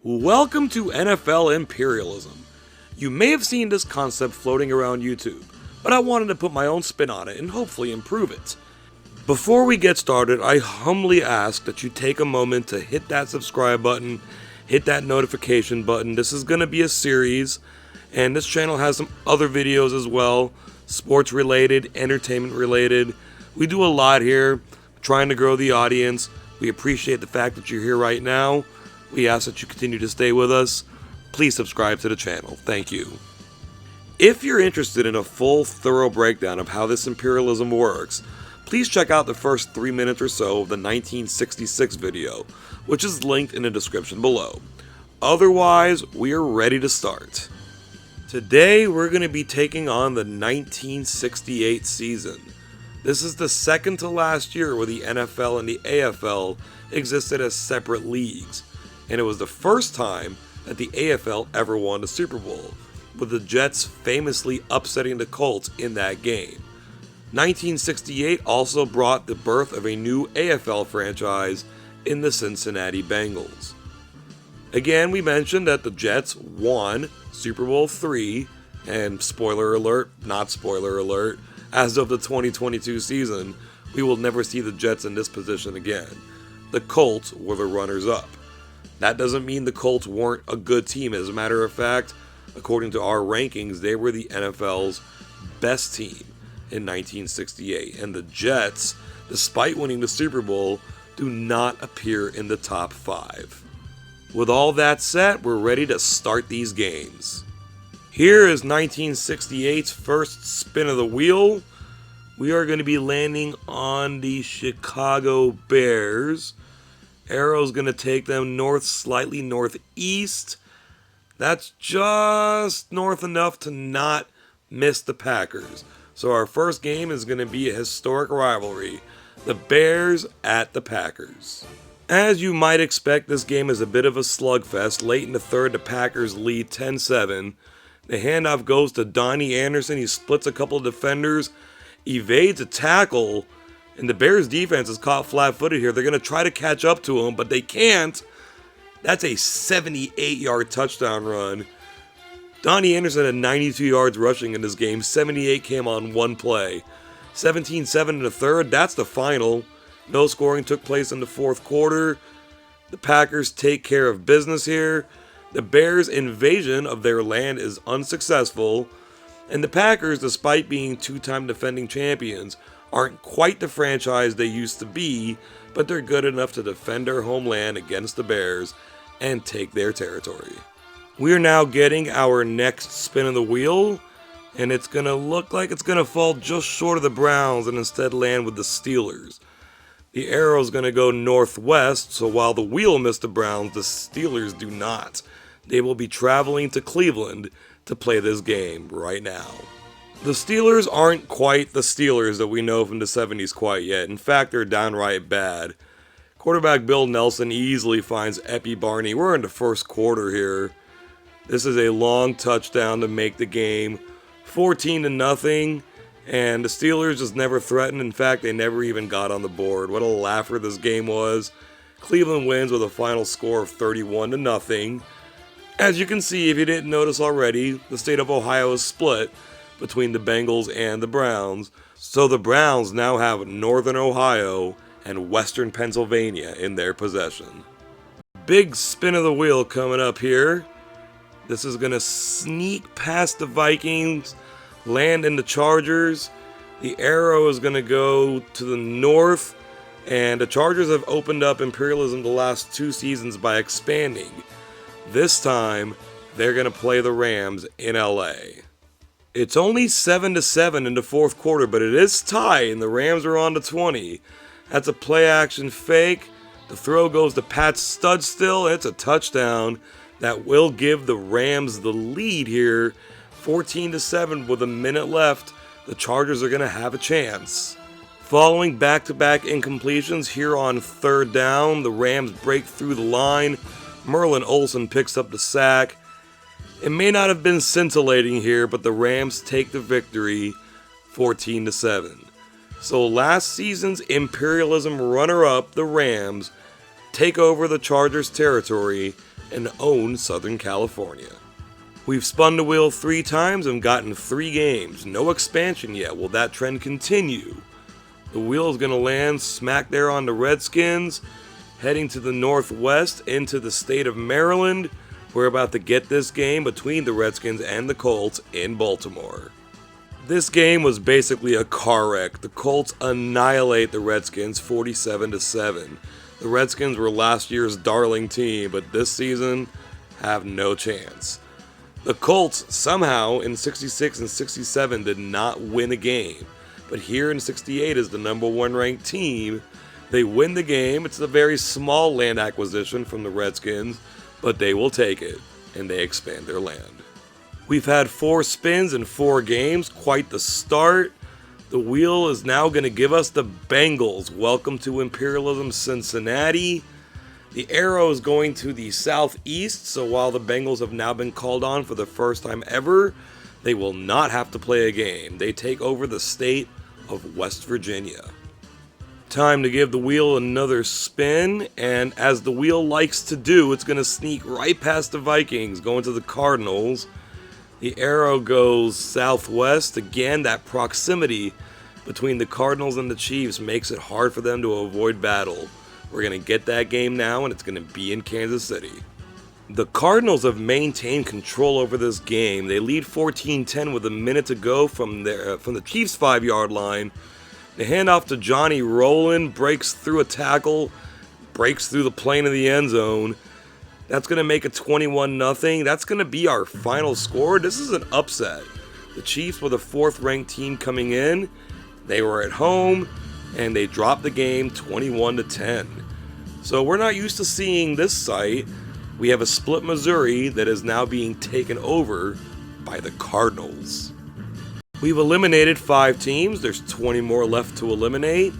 Welcome to NFL Imperialism. You may have seen this concept floating around YouTube, but I wanted to put my own spin on it and hopefully improve it. Before we get started, I humbly ask that you take a moment to hit that subscribe button, hit that notification button. This is going to be a series, and this channel has some other videos as well, sports related, entertainment related. We do a lot here, trying to grow the audience. We appreciate the fact that you're here right now. We ask that you continue to stay with us. Please subscribe to the channel. Thank you. If you're interested in a full, thorough breakdown of how this imperialism works, please check out the first 3 minutes or so of the 1966 video, which is linked in the description below. Otherwise, we are ready to start. Today, we're going to be taking on the 1968 season. This is the second to last year where the NFL and the AFL existed as separate leagues. And it was the first time that the AFL ever won the Super Bowl, with the Jets famously upsetting the Colts in that game. 1968 also brought the birth of a new AFL franchise in the Cincinnati Bengals. Again, we mentioned that the Jets won Super Bowl III, and spoiler alert, not spoiler alert, as of the 2022 season, we will never see the Jets in this position again. The Colts were the runners-up. That doesn't mean the Colts weren't a good team. As a matter of fact, according to our rankings, they were the NFL's best team in 1968. And the Jets, despite winning the Super Bowl, do not appear in the top 5. With all that said, we're ready to start these games. Here is 1968's first spin of the wheel. We are going to be landing on the Chicago Bears. Arrow's going to take them north, slightly northeast. That's just north enough to not miss the Packers. So our first game is going to be a historic rivalry. The Bears at the Packers. As you might expect, this game is a bit of a slugfest. Late in the third, the Packers lead 10-7. The handoff goes to Donnie Anderson. He splits a couple of defenders, evades a tackle, and the Bears defense is caught flat-footed here. They're going to try to catch up to him, but they can't. That's a 78-yard touchdown run. Donnie Anderson had 92 yards rushing in this game. 78 came on one play. 17-7 in the third. That's the final. No scoring took place in the fourth quarter. The Packers take care of business here. The Bears' invasion of their land is unsuccessful. And the Packers, despite being two-time defending champions, aren't quite the franchise they used to be, but they're good enough to defend their homeland against the Bears and take their territory. We are now getting our next spin of the wheel, and it's going to look like it's going to fall just short of the Browns and instead land with the Steelers. The arrow is going to go northwest, so while the wheel missed the Browns, the Steelers do not. They will be traveling to Cleveland to play this game right now. The Steelers aren't quite the Steelers that we know from the 70s quite yet. In fact, they're downright bad. Quarterback Bill Nelson easily finds Epi Barney. We're in the first quarter here. This is a long touchdown to make the game 14-0, and the Steelers just never threatened. In fact, they never even got on the board. What a laugher this game was. Cleveland wins with a final score of 31-0. As you can see, if you didn't notice already, the state of Ohio is split between the Bengals and the Browns, so the Browns now have Northern Ohio and Western Pennsylvania in their possession. Big spin of the wheel coming up here. This is going to sneak past the Vikings, land in the Chargers. The arrow is going to go to the north, and the Chargers have opened up imperialism the last 2 seasons by expanding. This time, they're going to play the Rams in LA. It's only 7-7 in the fourth quarter, but it is tied, and the Rams are on to 20. That's a play-action fake. The throw goes to Pat Studstill, and it's a touchdown that will give the Rams the lead here. 14-7 with a minute left. The Chargers are going to have a chance. Following back-to-back incompletions here on third down, the Rams break through the line. Merlin Olsen picks up the sack. It may not have been scintillating here, but the Rams take the victory 14-7. So last season's imperialism runner-up, the Rams, take over the Chargers' territory and own Southern California. We've spun the wheel 3 times and gotten 3 games. No expansion yet. Will that trend continue? The wheel is going to land smack there on the Redskins, heading to the northwest into the state of Maryland. We're about to get this game between the Redskins and the Colts in Baltimore. This game was basically a car wreck. The Colts annihilate the Redskins 47-7. The Redskins were last year's darling team, but this season have no chance. The Colts somehow in 66 and 67 did not win a game, but here in 68 as the number 1 ranked team, they win the game. It's a very small land acquisition from the Redskins, but they will take it, and they expand their land. We've had 4 spins in 4 games, quite the start. The wheel is now going to give us the Bengals. Welcome to Imperialism, Cincinnati. The arrow is going to the southeast, so while the Bengals have now been called on for the first time ever, they will not have to play a game. They take over the state of West Virginia. Time to give the wheel another spin, and as the wheel likes to do, it's going to sneak right past the Vikings, going to the Cardinals. The arrow goes southwest. Again, that proximity between the Cardinals and the Chiefs makes it hard for them to avoid battle. We're going to get that game now, and it's going to be in Kansas City. The Cardinals have maintained control over this game. They lead 14-10 with a minute to go from the Chiefs' 5-yard line. They hand off to Johnny Rowland, breaks through a tackle, breaks through the plane of the end zone. That's going to make it 21-0. That's going to be our final score. This is an upset. The Chiefs were the 4th-ranked team coming in. They were at home, and they dropped the game 21-10. So we're not used to seeing this sight. We have a split Missouri that is now being taken over by the Cardinals. We've eliminated 5 teams. There's 20 more left to eliminate.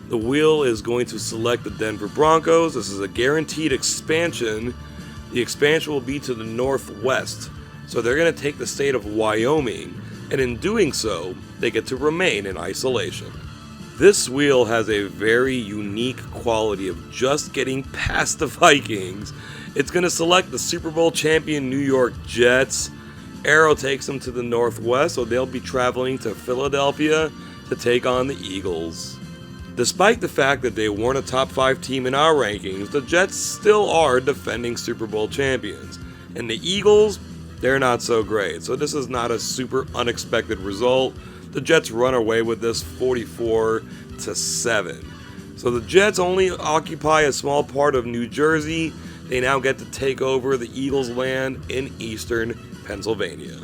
The wheel is going to select the Denver Broncos. This is a guaranteed expansion. The expansion will be to the northwest. So they're going to take the state of Wyoming, and in doing so, they get to remain in isolation. This wheel has a very unique quality of just getting past the Vikings. It's going to select the Super Bowl champion New York Jets. Arrow takes them to the northwest, so they'll be traveling to Philadelphia to take on the Eagles. Despite the fact that they weren't a top 5 team in our rankings, the Jets still are defending Super Bowl champions. And the Eagles, they're not so great. So this is not a super unexpected result. The Jets run away with this 44-7. So the Jets only occupy a small part of New Jersey. They now get to take over the Eagles' land in eastern Pennsylvania.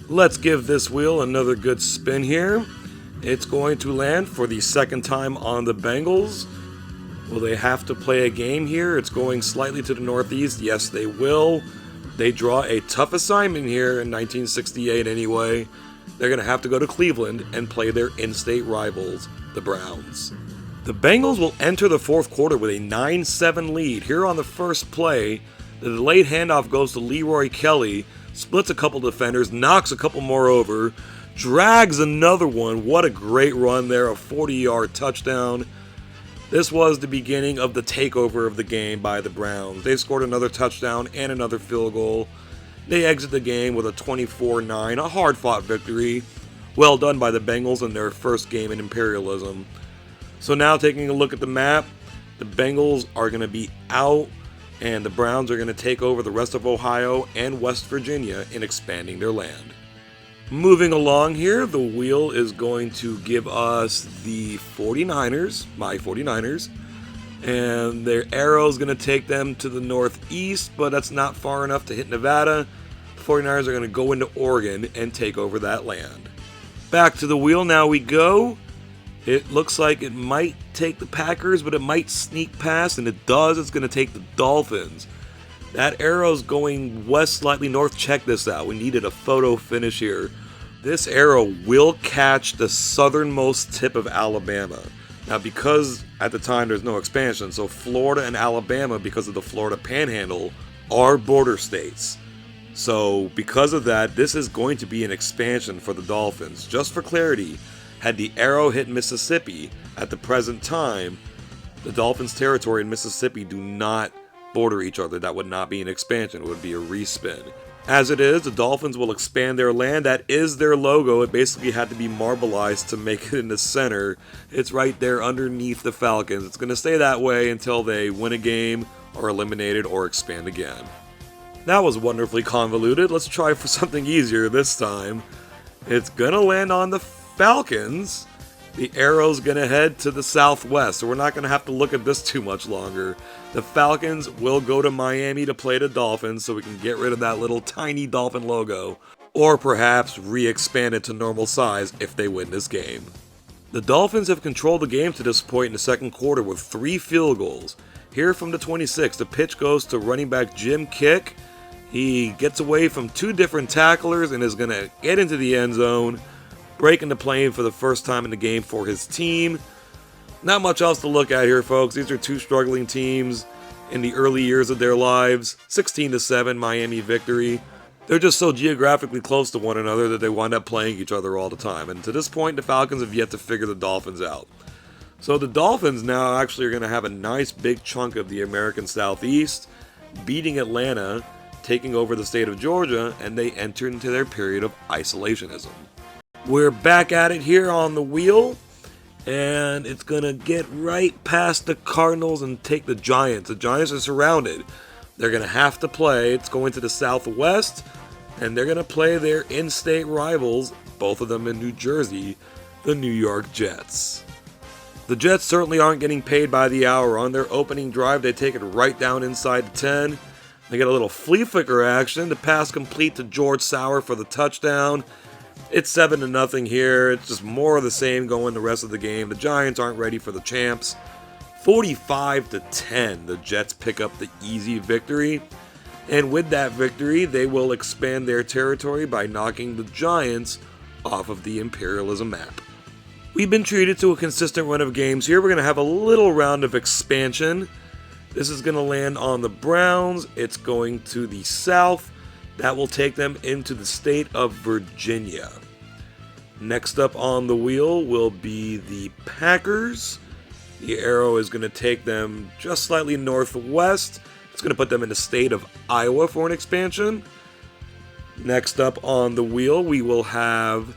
Let's give this wheel another good spin here. It's going to land for the 2nd time on the Bengals. Will they have to play a game here? It's going slightly to the northeast. Yes, they will. They draw a tough assignment here in 1968 anyway. They're going to have to go to Cleveland and play their in-state rivals, the Browns. The Bengals will enter the 4th quarter with a 9-7 lead. Here on the first play, the delayed handoff goes to Leroy Kelly, splits a couple defenders, knocks a couple more over, drags another one. What a great run there, a 40-yard touchdown. This was the beginning of the takeover of the game by the Browns. They scored another touchdown and another field goal. They exit the game with a 24-9, a hard-fought victory. Well done by the Bengals in their first game in Imperialism. So now taking a look at the map, the Bengals are going to be out, and the Browns are going to take over the rest of Ohio and West Virginia in expanding their land. Moving along here, the wheel is going to give us the 49ers, my 49ers, and their arrow is going to take them to the northeast, but that's not far enough to hit Nevada. The 49ers are going to go into Oregon and take over that land. Back to the wheel now we go. It looks like it might take the Packers, but it might sneak past, and it does. It's going to take the Dolphins. That arrow's going west, slightly north. Check this out. We needed a photo finish here. This arrow will catch the southernmost tip of Alabama. Now, because at the time there's no expansion, so Florida and Alabama, because of the Florida Panhandle, are border states. So because of that, this is going to be an expansion for the Dolphins. Just for clarity, had the arrow hit Mississippi at the present time, the Dolphins' territory in Mississippi do not border each other. That would not be an expansion, it would be a respin. As it is, the Dolphins will expand their land. That is their logo. It basically had to be marbleized to make it in the center. It's right there underneath the Falcons. It's going to stay that way until they win a game, are eliminated, or expand again. That was wonderfully convoluted. Let's try for something easier this time. It's going to land on the Falcons. The arrow's going to head to the southwest, so we're not going to have to look at this too much longer. The Falcons will go to Miami to play the Dolphins, so we can get rid of that little tiny Dolphin logo, or perhaps re-expand it to normal size if they win this game. The Dolphins have controlled the game to this point in the second quarter with 3 field goals. Here from the 26, the pitch goes to running back Jim Kick. He gets away from 2 different tacklers and is going to get into the end zone, breaking the plane for the first time in the game for his team. Not much else to look at here, folks. These are 2 struggling teams in the early years of their lives. 16-7 Miami victory. They're just so geographically close to one another that they wind up playing each other all the time. And to this point, the Falcons have yet to figure the Dolphins out. So the Dolphins now actually are going to have a nice big chunk of the American Southeast, beating Atlanta, taking over the state of Georgia, and they enter into their period of isolationism. We're back at it here on the wheel, and it's going to get right past the Cardinals and take the Giants. The Giants are surrounded. They're going to have to play. It's going to the southwest, and they're going to play their in-state rivals, both of them in New Jersey, the New York Jets. The Jets certainly aren't getting paid by the hour. On their opening drive, they take it right down inside the 10. They get a little flea flicker action. The pass complete to George Sauer for the touchdown. It's 7-0 here. It's just more of the same going the rest of the game. The Giants aren't ready for the champs. 45-10, the Jets pick up the easy victory. And with that victory, they will expand their territory by knocking the Giants off of the Imperialism map. We've been treated to a consistent run of games here. We're going to have a little round of expansion. This is going to land on the Browns. It's going to the south. That will take them into the state of Virginia. Next up on the wheel will be the Packers. The arrow is going to take them just slightly northwest. It's going to put them in the state of Iowa for an expansion. Next up on the wheel, we will have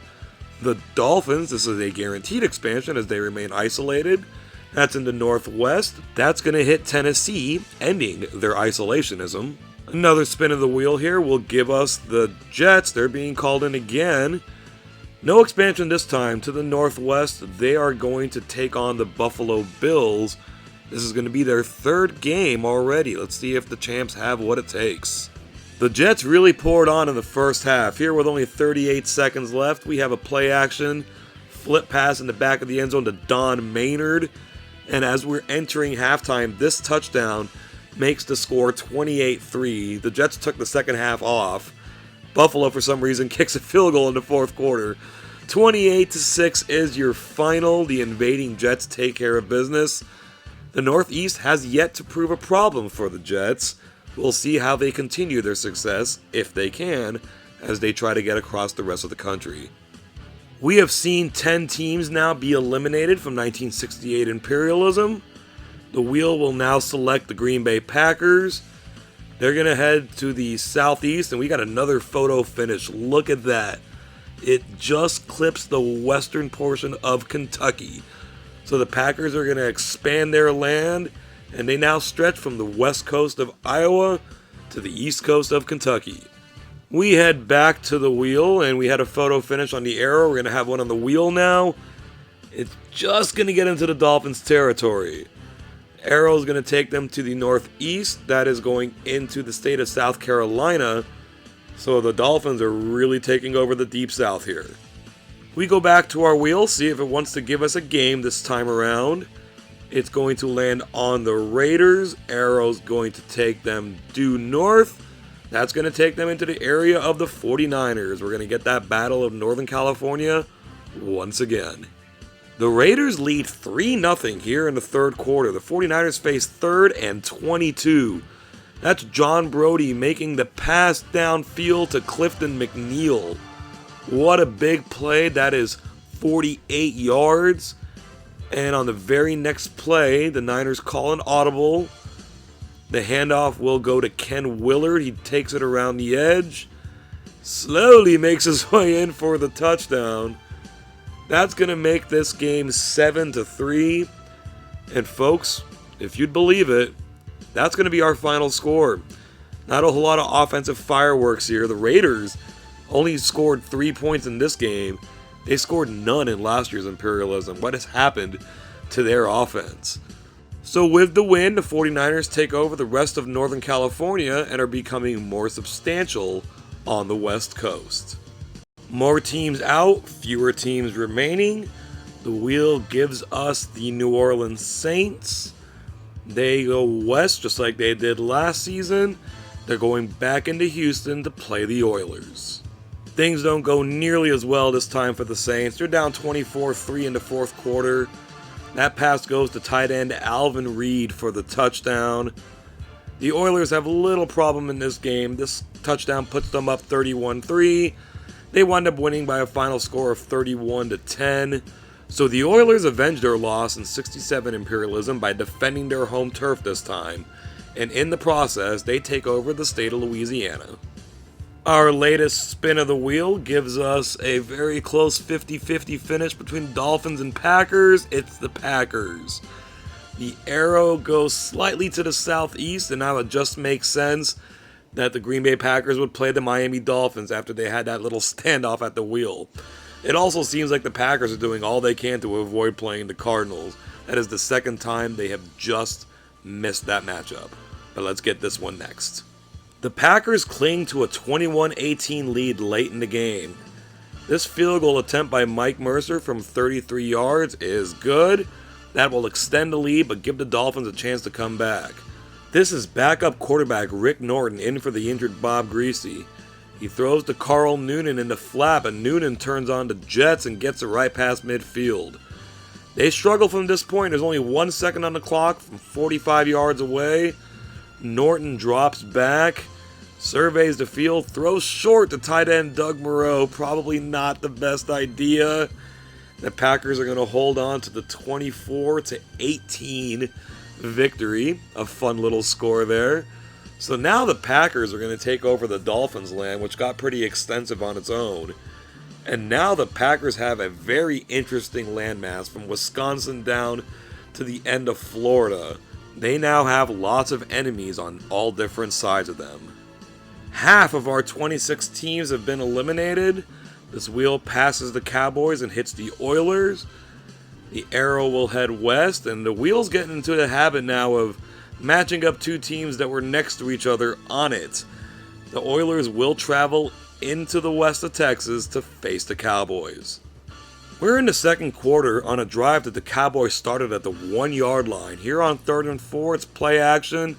the Dolphins. This is a guaranteed expansion as they remain isolated. That's in the northwest. That's going to hit Tennessee, ending their isolationism. Another spin of the wheel here will give us the Jets. They're being called in again. No expansion this time. To the northwest, they are going to take on the Buffalo Bills. This is going to be their 3rd game already. Let's see if the champs have what it takes. The Jets really poured on in the first half. Here with only 38 seconds left, we have a play action. Flip pass in the back of the end zone to Don Maynard. And as we're entering halftime, this touchdown makes the score 28-3. The Jets took the second half off. Buffalo, for some reason, kicks a field goal in the fourth quarter. 28-6 is your final. The invading Jets take care of business. The Northeast has yet to prove a problem for the Jets. We'll see how they continue their success, if they can, as they try to get across the rest of the country. We have seen 10 teams now be eliminated from 1968 Imperialism. The wheel will now select the Green Bay Packers. They're going to head to the southeast, and we got another photo finish. Look at that. It just clips the western portion of Kentucky. So the Packers are going to expand their land, and they now stretch from the west coast of Iowa to the east coast of Kentucky. We head back to the wheel, and we had a photo finish on the arrow. We're going to have one on the wheel now. It's just going to get into the Dolphins' territory. Arrow is going to take them to the northeast. That is going into the state of South Carolina. So the Dolphins are really taking over the deep south here. We go back to our wheel, see if it wants to give us a game this time around. It's going to land on the Raiders. Arrow's going to take them due north. That's going to take them into the area of the 49ers. We're going to get that battle of Northern California once again. The Raiders lead 3-0 here in the third quarter. The 49ers face 3rd and 22. That's John Brody making the pass downfield to Clifton McNeil. What a big play. That is 48 yards. And on the very next play, the Niners call an audible. The handoff will go to Ken Willard. He takes it around the edge. Slowly makes his way in for the touchdown. That's going to make this game 7-3. And folks, if you'd believe it, that's going to be our final score. Not a whole lot of offensive fireworks here. The Raiders only scored 3 points in this game. They scored none in last year's Imperialism. What has happened to their offense? So with the win, the 49ers take over the rest of Northern California and are becoming more substantial on the West Coast. More teams out, fewer teams remaining. The wheel gives us the New Orleans Saints. They go west just like they did last season. They're going back into Houston to play the Oilers. Things don't go nearly as well this time for the Saints. They're down 24-3 in the fourth quarter. That pass goes to tight end Alvin Reed for the touchdown. The Oilers have a little problem in this game. This touchdown puts them up 31-3. They wind up winning by a final score of 31-10. So the Oilers avenge their loss in '67 Imperialism by defending their home turf this time. And in the process, they take over the state of Louisiana. Our latest spin of the wheel gives us a very close 50-50 finish between Dolphins and Packers. It's the Packers. The arrow goes slightly to the southeast, and now it just makes sense that the Green Bay Packers would play the Miami Dolphins after they had that little standoff at the wheel. It also seems like the Packers are doing all they can to avoid playing the Cardinals. That is the second time they have just missed that matchup. But let's get this one next. The Packers cling to a 21-18 lead late in the game. This field goal attempt by Mike Mercer from 33 yards is good. That will extend the lead but give the Dolphins a chance to come back. This is backup quarterback Rick Norton in for the injured Bob Greasy. He throws to Carl Noonan in the flap, and Noonan turns on the Jets and gets it right past midfield. They struggle from this point. There's only 1 second on the clock from 45 yards away. Norton drops back, surveys the field, throws short to tight end Doug Moreau. Probably not the best idea. The Packers are going to hold on to the 24-18 victory. A fun little score there. So now the Packers are going to take over the Dolphins' land, which got pretty extensive on its own. And now the Packers have a very interesting landmass from Wisconsin down to the end of Florida. They now have lots of enemies on all different sides of them. Half of our 26 teams have been eliminated. This wheel passes the Cowboys and hits the Oilers. The arrow will head west, and the wheel's getting into the habit now of matching up two teams that were next to each other on it. The Oilers will travel into the west of Texas to face the Cowboys. We're in the second quarter on a drive that the Cowboys started at the 1 yard line. Here on 3rd and 4, it's play action.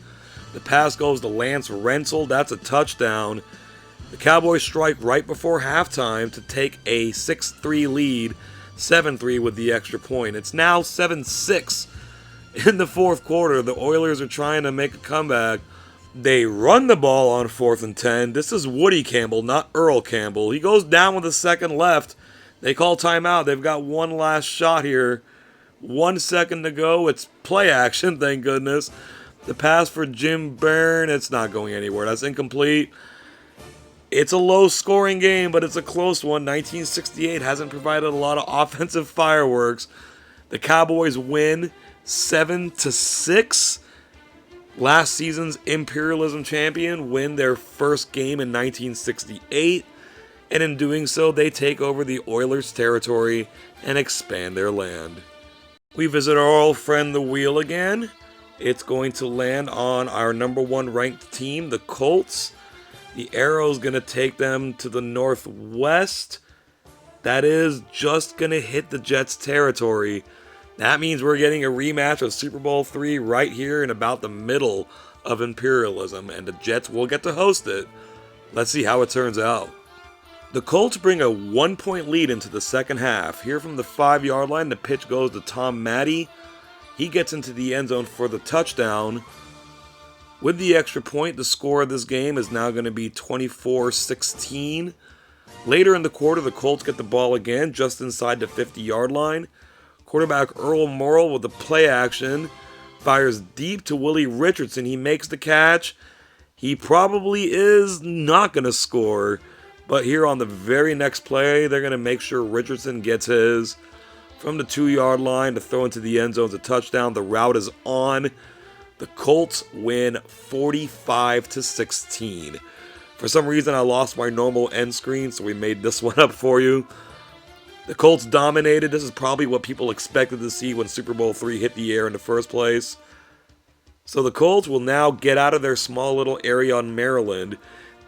The pass goes to Lance Rensel. That's a touchdown. The Cowboys strike right before halftime to take a 6-3 lead, 7-3 with the extra point. It's now 7-6 in the fourth quarter. The Oilers are trying to make a comeback. They run the ball on 4th and 10. This is Woody Campbell, not Earl Campbell. He goes down with a second left. They call timeout. They've got one last shot here. 1 second to go. It's play action, thank goodness. The pass for Jim Byrne, it's not going anywhere. That's incomplete. It's a low-scoring game, but it's a close one. 1968 hasn't provided a lot of offensive fireworks. The Cowboys win 7-6. Last season's Imperialism champion win their first game in 1968. And in doing so, they take over the Oilers' territory and expand their land. We visit our old friend the wheel again. It's going to land on our number 1 ranked team, the Colts. The arrow's going to take them to the northwest. That is just going to hit the Jets' territory. That means we're getting a rematch of Super Bowl III right here in about the middle of Imperialism, and the Jets will get to host it. Let's see how it turns out. The Colts bring a 1-point lead into the second half. Here from the 5 yard line, the pitch goes to Tom Matte. He gets into the end zone for the touchdown. With the extra point, the score of this game is now going to be 24-16. Later in the quarter, the Colts get the ball again just inside the 50 yard line. Quarterback Earl Morrall with the play action Fires deep to Willie Richardson. He makes the catch. He probably is not going to score. But here on the very next play, they're going to make sure Richardson gets his. From the 2-yard line to throw into the end zone as a touchdown. The route is on. The Colts win 45-16. For some reason, I lost my normal end screen, so we made this one up for you. The Colts dominated. This is probably what people expected to see when Super Bowl III hit the air in the first place. So the Colts will now get out of their small little area on Maryland,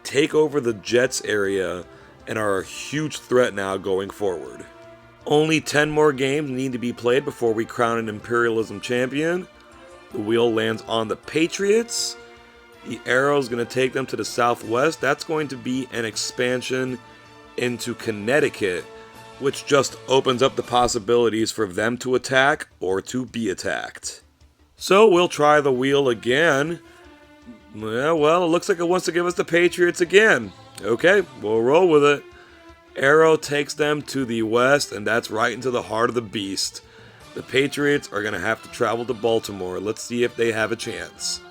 take over the Jets area, and are a huge threat now going forward. Only 10 more games need to be played before we crown an Imperialism champion. The wheel lands on the Patriots. The arrow is going to take them to the southwest. That's going to be an expansion into Connecticut, which just opens up the possibilities for them to attack or to be attacked. So we'll try the wheel again. Yeah, well, it looks like it wants to give us the Patriots again. Okay, we'll roll with it. Arrow takes them to the west, and that's right into the heart of the beast. The Patriots are going to have to travel to Baltimore. Let's see if they have a chance.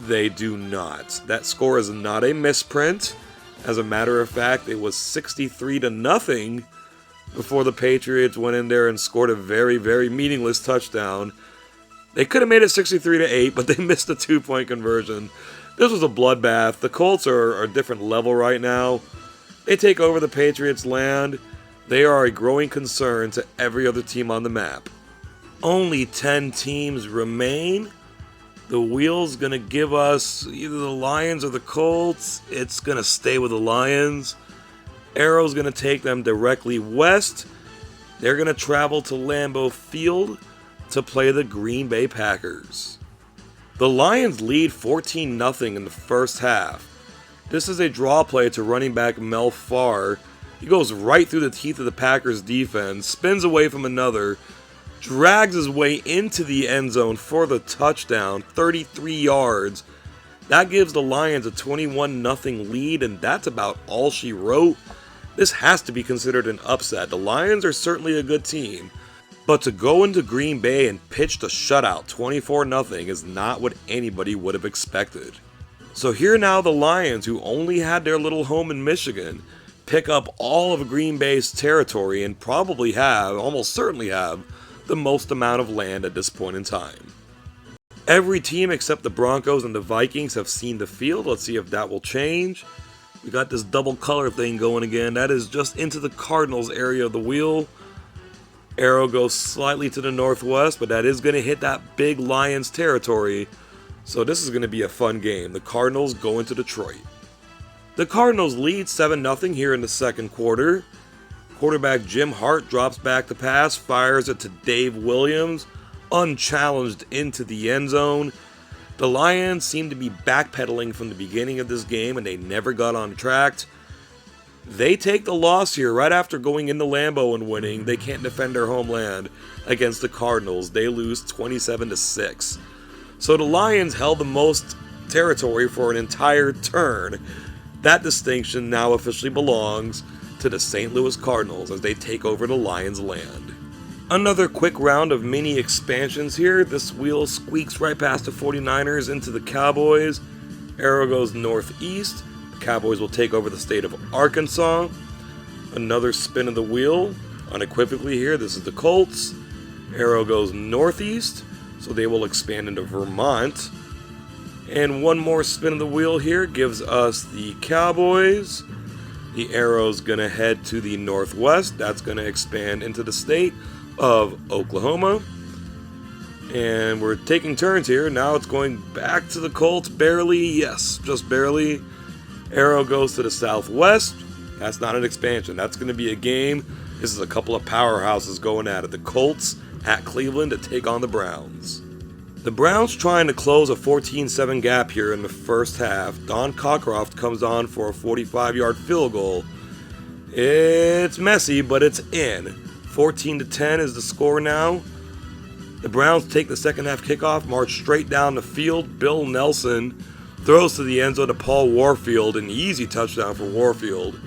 They do not. That score is not a misprint. As a matter of fact, it was 63-0 before the Patriots went in there and scored a very, very meaningless touchdown. They could have made it 63-8, but they missed a 2-point conversion. This was a bloodbath. The Colts are a different level right now. They take over the Patriots' land. They are a growing concern to every other team on the map. Only 10 teams remain. The wheel's going to give us either the Lions or the Colts. It's going to stay with the Lions. Arrow's going to take them directly west. They're going to travel to Lambeau Field to play the Green Bay Packers. The Lions lead 14-0 in the first half. This is a draw play to running back Mel Farr. He goes right through the teeth of the Packers defense, spins away from another, drags his way into the end zone for the touchdown, 33 yards. That gives the Lions a 21-0 lead, and that's about all she wrote. This has to be considered an upset. The Lions are certainly a good team, but to go into Green Bay and pitch the shutout 24-0 is not what anybody would have expected. So here now the Lions, who only had their little home in Michigan, pick up all of Green Bay's territory and probably have, almost certainly have, the most amount of land at this point in time. Every team except the Broncos and the Vikings have seen the field. Let's see if that will change. We got this double color thing going again. That is just into the Cardinals area of the wheel. Arrow goes slightly to the northwest, but that is going to hit that big Lions territory. So this is going to be a fun game. The Cardinals go into Detroit. The Cardinals lead 7-0 here in the second quarter. Quarterback Jim Hart drops back the pass, fires it to Dave Williams, unchallenged into the end zone. The Lions seem to be backpedaling from the beginning of this game, and they never got on track. They take the loss here right after going into Lambeau and winning. They can't defend their homeland against the Cardinals. They lose 27-6. So the Lions held the most territory for an entire turn. That distinction now officially belongs to the St. Louis Cardinals as they take over the Lions' land. Another quick round of mini expansions here. This wheel squeaks right past the 49ers into the Cowboys. Arrow goes northeast. The Cowboys will take over the state of Arkansas. Another spin of the wheel. Unequivocally here, this is the Colts. Arrow goes northeast, so they will expand into Vermont. And one more spin of the wheel here gives us the Cowboys. The arrow's going to head to the northwest. That's going to expand into the state of Oklahoma. And we're taking turns here. Now it's going back to the Colts. Barely, yes, just barely. Arrow goes to the southwest. That's not an expansion. That's going to be a game. This is a couple of powerhouses going at it. The Colts at Cleveland to take on the Browns. The Browns trying to close a 14-7 gap here in the first half. Don Cockcroft comes on for a 45-yard field goal. It's messy, but it's in. 14-10 is the score now. The Browns take the second half kickoff, march straight down the field. Bill Nelson throws to the end zone to Paul Warfield, an easy touchdown for Warfield.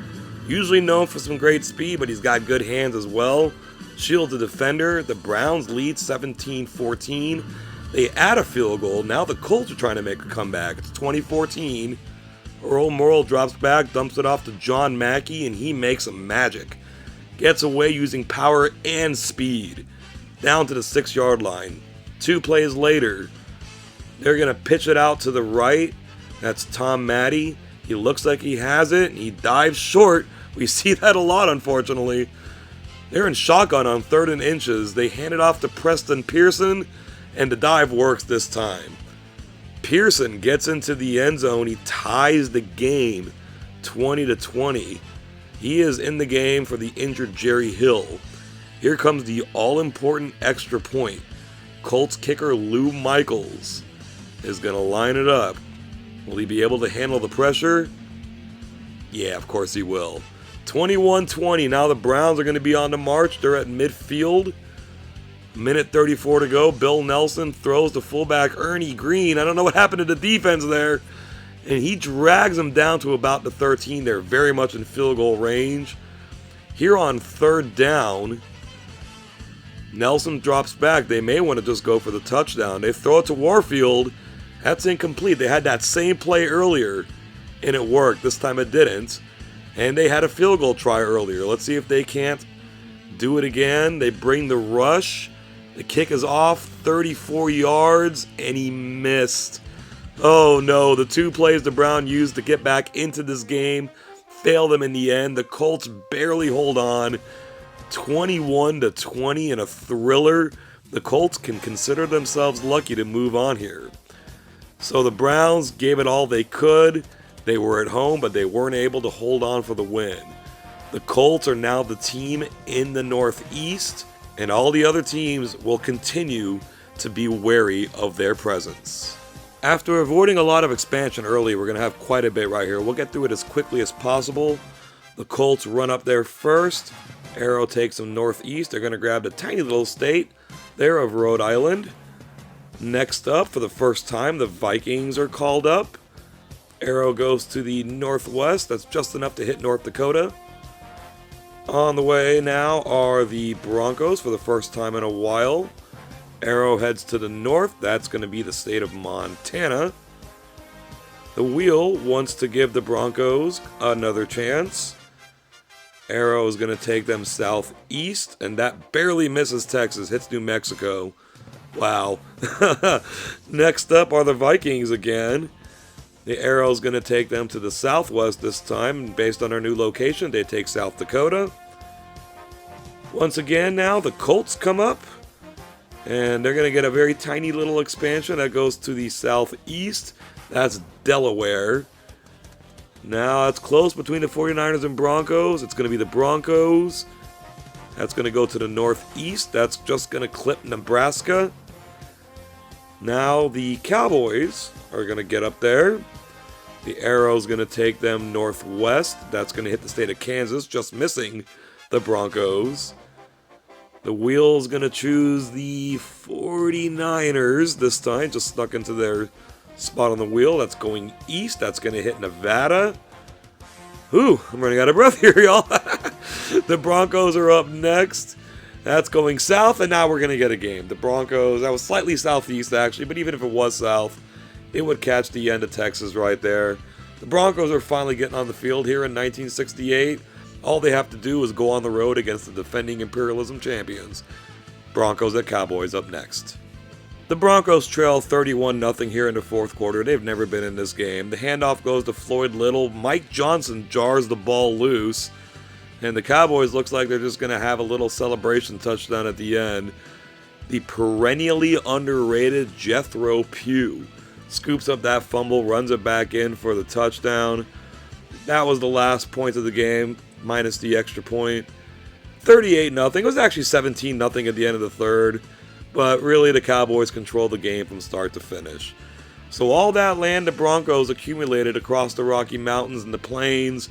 Usually known for some great speed, but he's got good hands as well. shield the defender. The Browns lead 17-14. They add a field goal. Now the Colts are trying to make a comeback. It's 2014. Earl Morrall drops back, dumps it off to John Mackey, and he makes some magic. Gets away using power and speed. Down to the 6-yard line. 2 plays later, they're going to pitch it out to the right. That's Tom Maddie. He looks like he has it, and he dives short. We see that a lot, unfortunately. They're in shotgun on 3rd and inches. They hand it off to Preston Pearson, and the dive works this time. Pearson gets into the end zone. He ties the game 20-20. He is in the game for the injured Jerry Hill. Here comes the all-important extra point. Colts kicker Lou Michaels is going to line it up. Will he be able to handle the pressure? Yeah, of course he will. 21-20. Now the Browns are going to be on the march. They're at midfield. Minute 34 to go. Bill Nelson throws to fullback Ernie Green. I don't know what happened to the defense there. And he drags them down to about the 13. They're very much in field goal range. Here on 3rd down, Nelson drops back. They may want to just go for the touchdown. They throw it to Warfield. That's incomplete. They had that same play earlier, and it worked. This time it didn't. And they had a field goal try earlier. Let's see if they can't do it again. They bring the rush. The kick is off 34 yards, and he missed. Oh no, the 2 plays the Browns used to get back into this game fail them in the end. The Colts barely hold on. 21-20 in a thriller. The Colts can consider themselves lucky to move on here. So the Browns gave it all they could. They were at home, but they weren't able to hold on for the win. The Colts are now the team in the Northeast, and all the other teams will continue to be wary of their presence. After avoiding a lot of expansion early, we're going to have quite a bit right here. We'll get through it as quickly as possible. The Colts run up there first. Arrow takes them northeast. They're going to grab the tiny little state there of Rhode Island. Next up, for the first time, the Vikings are called up. Arrow goes to the northwest. That's just enough to hit North Dakota. On the way now are the Broncos for the first time in a while. Arrow heads to the north. That's going to be the state of Montana. The Wheel wants to give the Broncos another chance. Arrow is going to take them southeast, and that barely misses Texas, hits New Mexico. Wow. Next up are the Vikings again. The Arrow is going to take them to the southwest this time, and based on our new location, they take South Dakota. Once again now, the Colts come up. And they're going to get a very tiny little expansion that goes to the southeast. That's Delaware. Now it's close between the 49ers and Broncos. It's going to be the Broncos. That's going to go to the northeast. That's just going to clip Nebraska. Now the Cowboys are going to get up there. The Arrow's going to take them northwest. That's going to hit the state of Kansas, just missing the Broncos. The Wheel's going to choose the 49ers this time. Just snuck into their spot on the wheel. That's going east. That's going to hit Nevada. Whew, I'm running out of breath here, y'all. The Broncos are up next. That's going south, and now we're going to get a game. The Broncos, that was slightly southeast, actually, but even if it was south, it would catch the end of Texas right there. The Broncos are finally getting on the field here in 1968. All they have to do is go on the road against the defending Imperialism champions. Broncos at Cowboys up next. The Broncos trail 31-0 here in the fourth quarter. They've never been in this game. The handoff goes to Floyd Little. Mike Johnson jars the ball loose. And the Cowboys looks like they're just going to have a little celebration touchdown at the end. The perennially underrated Jethro Pugh scoops up that fumble, runs it back in for the touchdown. That was the last point of the game, minus the extra point. 38-0. It was actually 17-0 at the end of the third. But really, the Cowboys control the game from start to finish. So all that land the Broncos accumulated across the Rocky Mountains and the plains,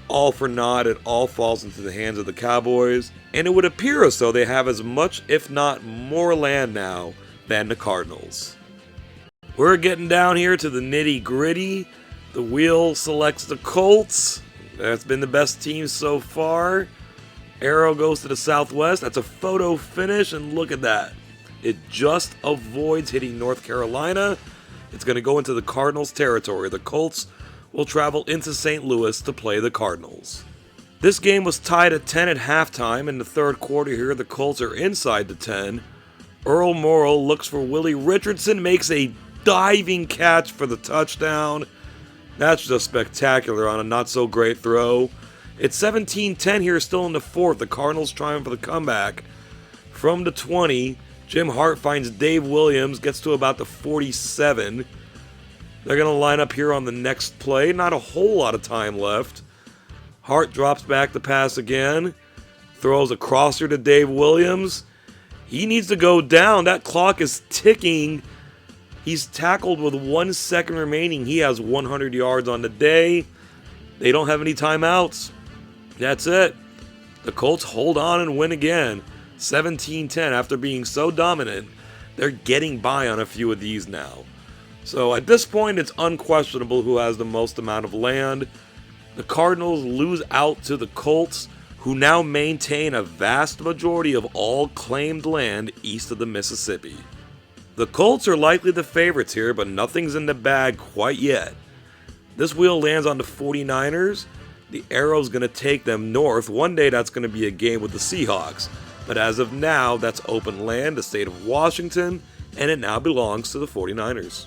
all for naught, it all falls into the hands of the Cowboys. And it would appear as though they have as much, if not more land now than the Cardinals. We're getting down here to the nitty-gritty. The Wheel selects the Colts. That's been the best team so far. Arrow goes to the southwest. That's a photo finish, and look at that. It just avoids hitting North Carolina. It's going to go into the Cardinals' territory. The Colts will travel into St. Louis to play the Cardinals. This game was tied at 10 at halftime. In the third quarter here, the Colts are inside the 10. Earl Morrall looks for Willie Richardson, makes a diving catch for the touchdown. That's just spectacular on a not-so-great throw. It's 17-10 here, still in the fourth. The Cardinals trying for the comeback. From the 20, Jim Hart finds Dave Williams, gets to about the 47. They're going to line up here on the next play. Not a whole lot of time left. Hart drops back the pass again. Throws a crosser to Dave Williams. He needs to go down. That clock is ticking. He's tackled with 1 second remaining. He has 100 yards on the day. They don't have any timeouts. That's it. The Colts hold on and win again. 17-10 after being so dominant. They're getting by on a few of these now. So at this point, it's unquestionable who has the most amount of land. The Cardinals lose out to the Colts, who now maintain a vast majority of all claimed land east of the Mississippi. The Colts are likely the favorites here, but nothing's in the bag quite yet. This wheel lands on the 49ers. The arrow's going to take them north. One day that's going to be a game with the Seahawks. But as of now, that's open land, the state of Washington, and it now belongs to the 49ers.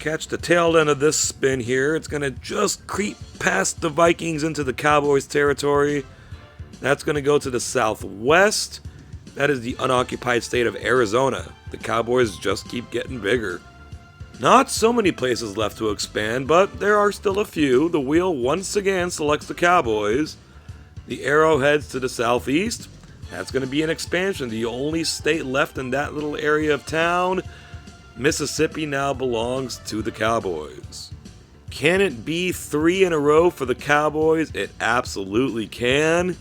Catch the tail end of this spin here. It's going to just creep past the Vikings into the Cowboys' territory. That's going to go to the southwest. That is the unoccupied state of Arizona. The Cowboys just keep getting bigger. Not so many places left to expand, but there are still a few. The wheel once again selects the Cowboys. The arrow heads to the southeast. That's going to be an expansion. The only state left in that little area of town. Mississippi now belongs to the Cowboys. Can it be 3 in a row for the Cowboys? It absolutely can.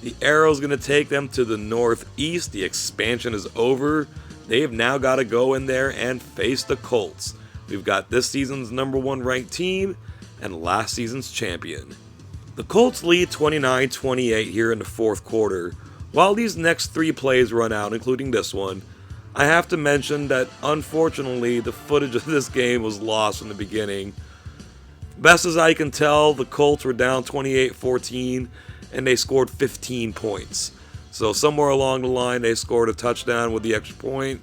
The arrow's going to take them to the northeast. The expansion is over. They've now got to go in there and face the Colts. We've got this season's #1 ranked team and last season's champion. The Colts lead 29-28 here in the fourth quarter. While these next 3 plays run out, including this one, I have to mention that unfortunately the footage of this game was lost in the beginning. Best as I can tell, the Colts were down 28-14 and they scored 15 points. So somewhere along the line, they scored a touchdown with the extra point,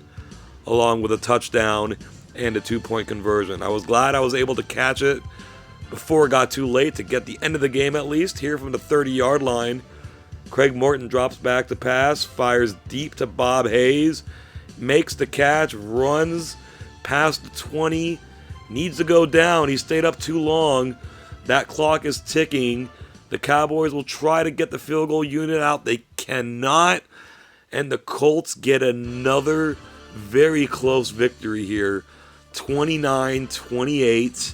along with a touchdown and a 2-point conversion. I was glad I was able to catch it before it got too late to get the end of the game at least. Here from the 30-yard line, Craig Morton drops back to pass, fires deep to Bob Hayes, makes the catch, runs past the 20, needs to go down. He stayed up too long. That clock is ticking. The Cowboys will try to get the field goal unit out. They cannot. And the Colts get another very close victory here. 29-28.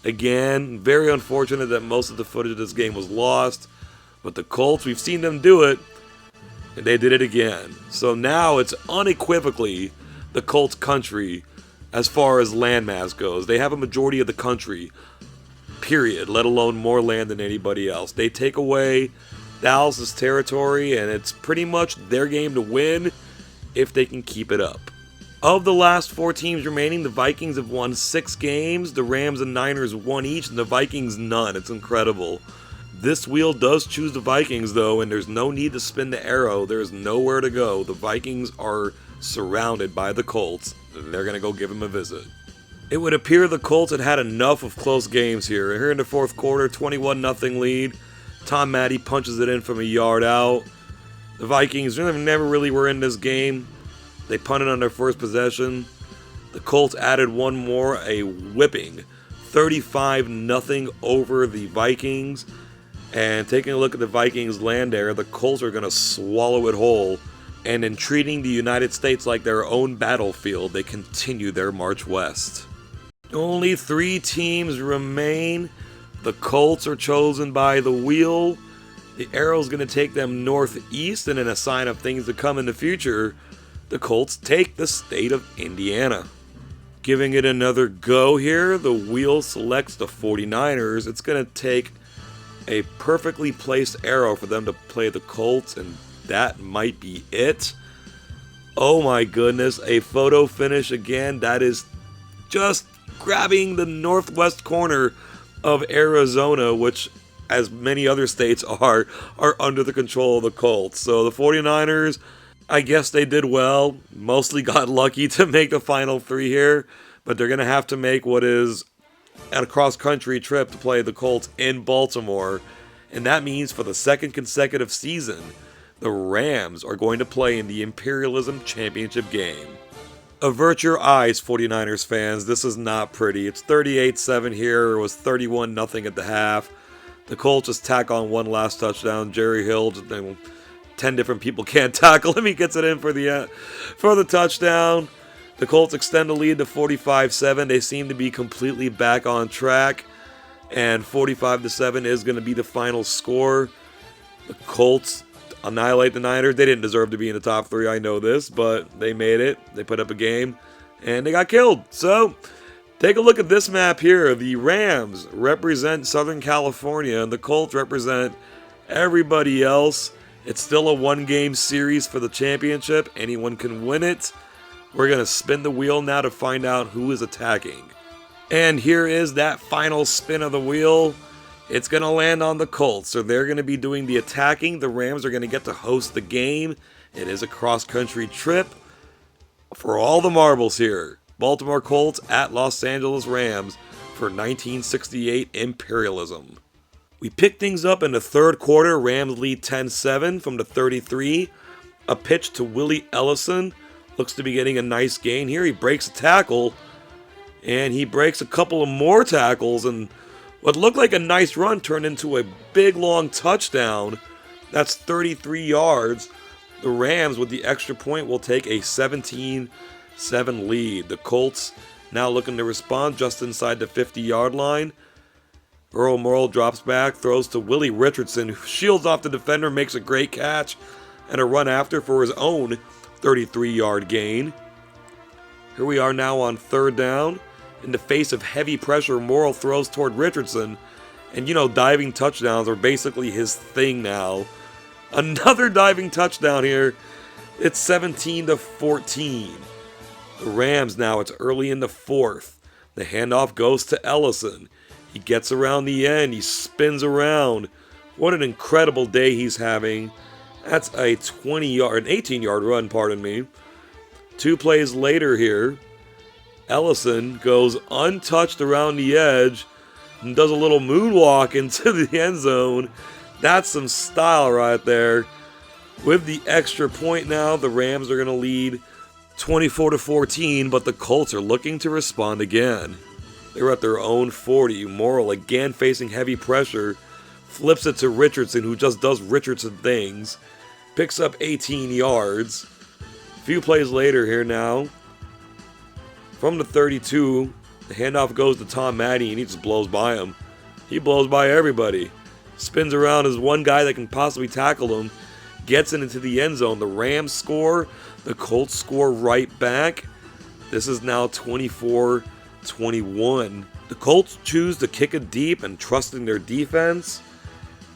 Again, very unfortunate that most of the footage of this game was lost. But the Colts, we've seen them do it. And they did it again. So now it's unequivocally the Colts country as far as landmass goes. They have a majority of the country. Period, let alone more land than anybody else. They take away Dallas's territory, and it's pretty much their game to win if they can keep it up. Of the last 4 teams remaining, the Vikings have won 6 games, the Rams and Niners 1 each, and the Vikings none. It's incredible. This wheel does choose the Vikings, though, and there's no need to spin the arrow. There's nowhere to go. The Vikings are surrounded by the Colts. They're going to go give them a visit. It would appear the Colts had enough of close games here. Here in the fourth quarter, 21-0 lead. Tom Matte punches it in from a yard out. The Vikings never really were in this game. They punted on their first possession. The Colts added one more, a whipping. 35-0 over the Vikings. And taking a look at the Vikings' land area, the Colts are going to swallow it whole. And in treating the United States like their own battlefield, they continue their march west. Only 3 teams remain. The Colts are chosen by the wheel. The arrow's going to take them northeast, and in a sign of things to come in the future, the Colts take the state of Indiana. Giving it another go here, the wheel selects the 49ers. It's going to take A perfectly placed arrow for them to play the Colts, and that might be it. Oh my goodness, a photo finish again. That is just grabbing the northwest corner of Arizona, which, as many other states are under the control of the Colts. So the 49ers, I guess they did well. Mostly got lucky to make the final three here, but they're going to have to make what is a cross-country trip to play the Colts in Baltimore. And that means for the second consecutive season, the Rams are going to play in the Imperialism Championship game. Avert your eyes, 49ers fans. This is not pretty. It's 38-7 here. It was 31-0 at the half. The Colts just tack on one last touchdown. Jerry Hill, 10 different people can't tackle him. He gets it in for the touchdown. The Colts extend the lead to 45-7. They seem to be completely back on track. And 45-7 is going to be the final score. The Colts annihilate the Niners. They didn't deserve to be in the top three, I know this, but they made it. They put up a game, and they got killed. So, take a look at this map here. The Rams represent Southern California, and the Colts represent everybody else. It's still a one-game series for the championship. Anyone can win it. We're going to spin the wheel now to find out who is attacking. And here is that final spin of the wheel. It's going to land on the Colts, so they're going to be doing the attacking. The Rams are going to get to host the game. It is a cross-country trip for all the marbles here. Baltimore Colts at Los Angeles Rams for 1968 Imperialism. We pick things up in the third quarter. Rams lead 10-7 from the 33. A pitch to Willie Ellison. Looks to be getting a nice gain here. He breaks a tackle, and he breaks a couple of more tackles, and what looked like a nice run turned into a big, long touchdown. That's 33 yards. The Rams, with the extra point, will take a 17-7 lead. The Colts now looking to respond just inside the 50-yard line. Earl Morrell drops back, throws to Willie Richardson, who shields off the defender, makes a great catch, and a run after for his own 33-yard gain. Here we are now on third down. In the face of heavy pressure, Morrell throws toward Richardson. And diving touchdowns are basically his thing now. Another diving touchdown here. It's 17-14. The Rams now, it's early in the fourth. The handoff goes to Ellison. He gets around the end. He spins around. What an incredible day he's having. That's a 18-yard run, pardon me. 2 plays later here, Ellison goes untouched around the edge and does a little moonwalk into the end zone. That's some style right there. With the extra point now, the Rams are going to lead 24-14, but the Colts are looking to respond again. They're at their own 40. Morrell, again facing heavy pressure, flips it to Richardson, who just does Richardson things. Picks up 18 yards. A few plays later here now, from the 32, the handoff goes to Tom Matte, and he just blows by him. He blows by everybody. Spins around as one guy that can possibly tackle him. Gets it into the end zone. The Rams score. The Colts score right back. This is now 24-21. The Colts choose to kick it deep and trust in their defense.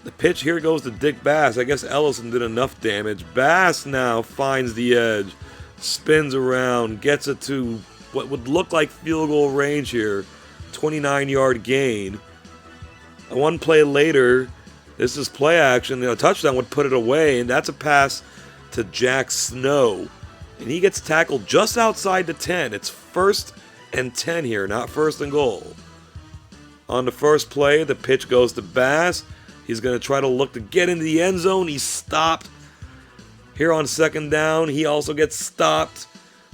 The pitch here goes to Dick Bass. I guess Ellison did enough damage. Bass now finds the edge. Spins around. Gets it to what would look like field goal range here. 29-yard gain. One play later, this is play action. A touchdown would put it away, and that's a pass to Jack Snow. And he gets tackled just outside the 10. It's 1st and 10 here, not 1st and goal. On the first play, the pitch goes to Bass. He's going to try to look to get into the end zone. He's stopped. Here on 2nd down, he also gets stopped.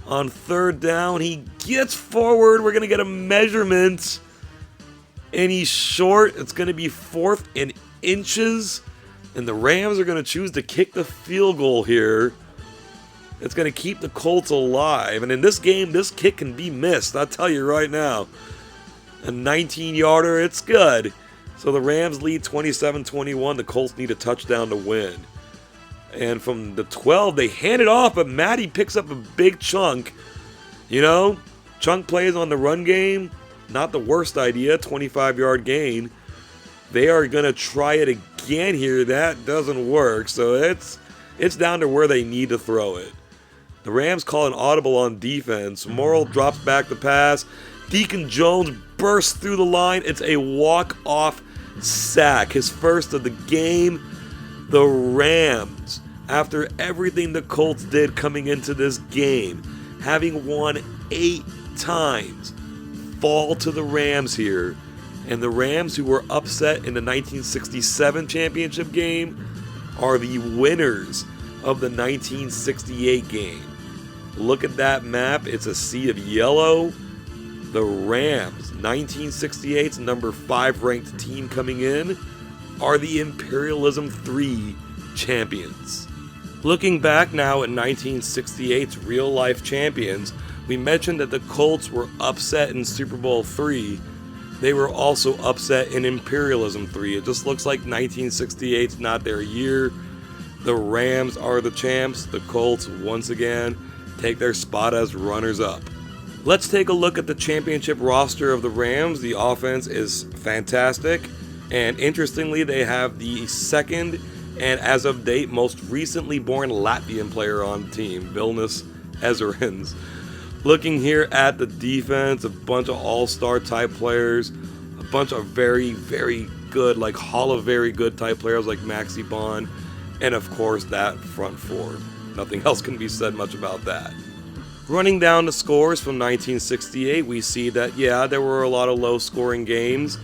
On 3rd down, he gets forward. We're going to get a measurement. And he's short. It's going to be 4th and inches. And the Rams are going to choose to kick the field goal here. It's going to keep the Colts alive. And in this game, this kick can be missed. I'll tell you right now. A 19-yarder, it's good. So the Rams lead 27-21. The Colts need a touchdown to win. And from the 12, they hand it off, but Matty picks up a big chunk. Chunk plays on the run game. Not the worst idea. 25-yard gain. They are going to try it again here. That doesn't work, so it's down to where they need to throw it. The Rams call an audible on defense. Morrill drops back the pass. Deacon Jones bursts through the line. It's a walk-off sack, his first of the game. The Rams, after everything the Colts did coming into this game, having won 8 times, fall to the Rams here. And the Rams, who were upset in the 1967 championship game, are the winners of the 1968 game. Look at that map. It's a sea of yellow. The Rams, 1968's number 5 ranked team coming in, are the Imperialism 3 champions. Looking back now at 1968's real-life champions, we mentioned that the Colts were upset in Super Bowl 3. They were also upset in Imperialism 3. It just looks like 1968's not their year. The Rams are the champs. The Colts, once again, take their spot as runners-up. Let's take a look at the championship roster of the Rams. The offense is fantastic, and interestingly, they have the second and, as of date, most recently born Latvian player on the team, Vilnius Ezerins. Looking here at the defense, a bunch of all-star type players, a bunch of very, very good, like Hall of Very Good type players like Maxi Bond, and of course that front four. Nothing else can be said much about that. Running down the scores from 1968, we see that, yeah, there were a lot of low-scoring games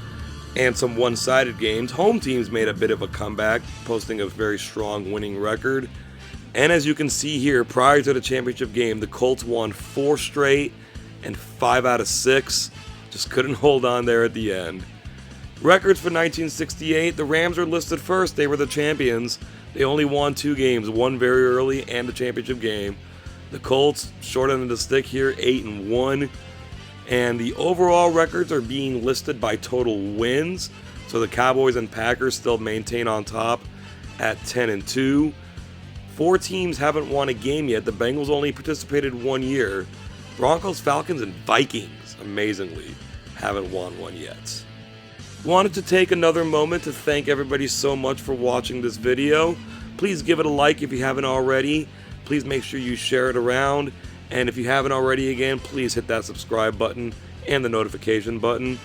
and some one-sided games. Home teams made a bit of a comeback, posting a very strong winning record. And as you can see here, prior to the championship game, the Colts won 4 straight and 5 out of 6. Just couldn't hold on there at the end. Records for 1968, the Rams are listed first. They were the champions. They only won 2 games, one very early and the championship game. The Colts, short end of the stick here, 8-1. And the overall records are being listed by total wins. So the Cowboys and Packers still maintain on top at 10-2. 4 teams haven't won a game yet. The Bengals only participated 1 year. Broncos, Falcons, and Vikings, amazingly, haven't won one yet. Wanted to take another moment to thank everybody so much for watching this video. Please give it a like if you haven't already. Please make sure you share it around. And if you haven't already, again, please hit that subscribe button and the notification button.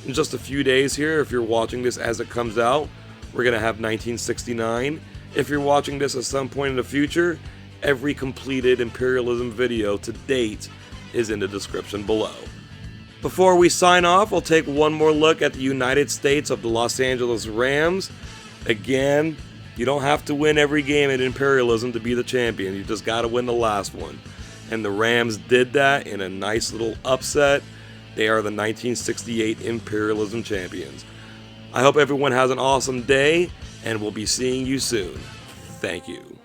In just a few days here, if you're watching this as it comes out, we're going to have 1969. If you're watching this at some point in the future, every completed Imperialism video to date is in the description below. Before we sign off, we'll take one more look at the United States of the Los Angeles Rams. Again, you don't have to win every game at Imperialism to be the champion. You just got to win the last one. And the Rams did that in a nice little upset. They are the 1968 Imperialism champions. I hope everyone has an awesome day, and we'll be seeing you soon. Thank you.